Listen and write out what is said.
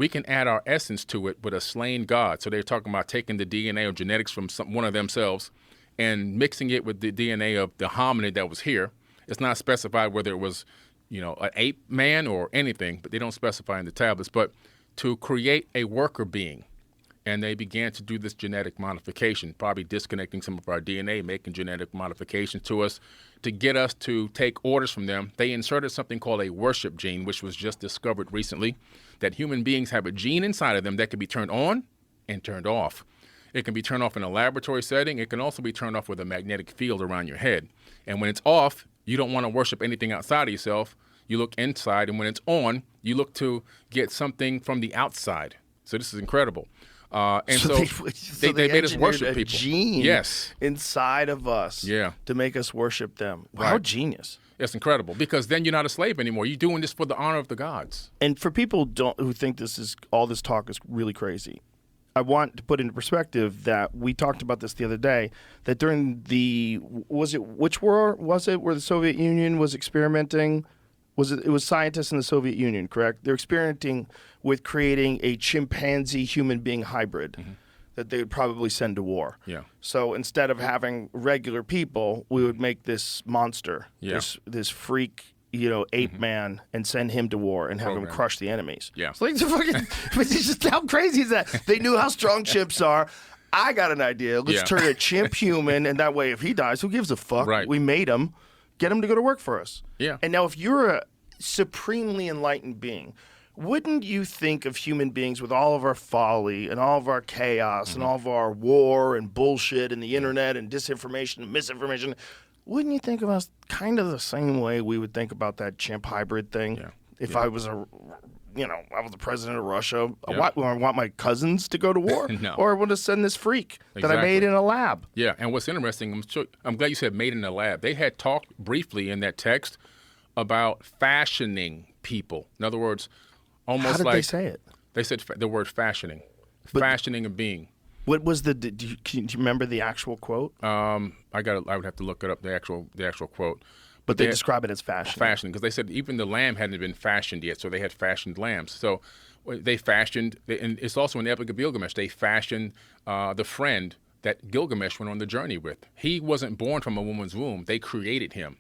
we can add our essence to it with a slain God. So they're talking about taking the DNA or genetics from one of themselves and mixing it with the DNA of the hominid that was here. It's not specified whether it was, an ape man or anything, but they don't specify in the tablets. But to create a worker being, and they began to do this genetic modification, probably disconnecting some of our DNA, making genetic modifications to us to get us to take orders from them. They inserted something called a worship gene, which was just discovered recently, that human beings have a gene inside of them that can be turned on and turned off. It can be turned off in a laboratory setting. It can also be turned off with a magnetic field around your head. And when it's off, you don't want to worship anything outside of yourself. You look inside, and when it's on, you look to get something from the outside. So this is incredible. They made us worship people. Gene yes. inside of us to make us worship them. Wow, how genius. It's incredible, because then you're not a slave anymore. You're doing this for the honor of the gods. And for people who think all this talk is really crazy, I want to put into perspective that we talked about this the other day, that during which war was it where the Soviet Union was experimenting? It was scientists in the Soviet Union, correct? They're experimenting with creating a chimpanzee human being hybrid that they would probably send to war. Yeah. So instead of having regular people, we would make this monster, this freak, ape man, and send him to war and have him crush the enemies. Yeah. So it's just how crazy is that? They knew how strong chimps are. I got an idea. Let's turn a chimp human, and that way if he dies, who gives a fuck? Right. We made him. Get him to go to work for us. Yeah. And now if you're a supremely enlightened being, wouldn't you think of human beings with all of our folly and all of our chaos and all of our war and bullshit and the internet and disinformation and misinformation, wouldn't you think of us kind of the same way we would think about that chimp hybrid thing? Yeah. If I was I was the president of Russia, I want my cousins to go to war? No. Or I want to send this freak that I made in a lab? Yeah, and what's interesting, I'm glad you said made in a lab. They had talked briefly in that text about fashioning people. In other words, almost How did they say it? They said the word fashioning. Fashioning a being. What was do you remember the actual quote? I would have to look it up, the actual quote. But they describe it as fashioning. Fashioning, because they said even the lamb hadn't been fashioned yet, so they had fashioned lambs. So they fashioned, and it's also in the Epic of Gilgamesh, they fashioned the friend that Gilgamesh went on the journey with. He wasn't born from a woman's womb. They created him.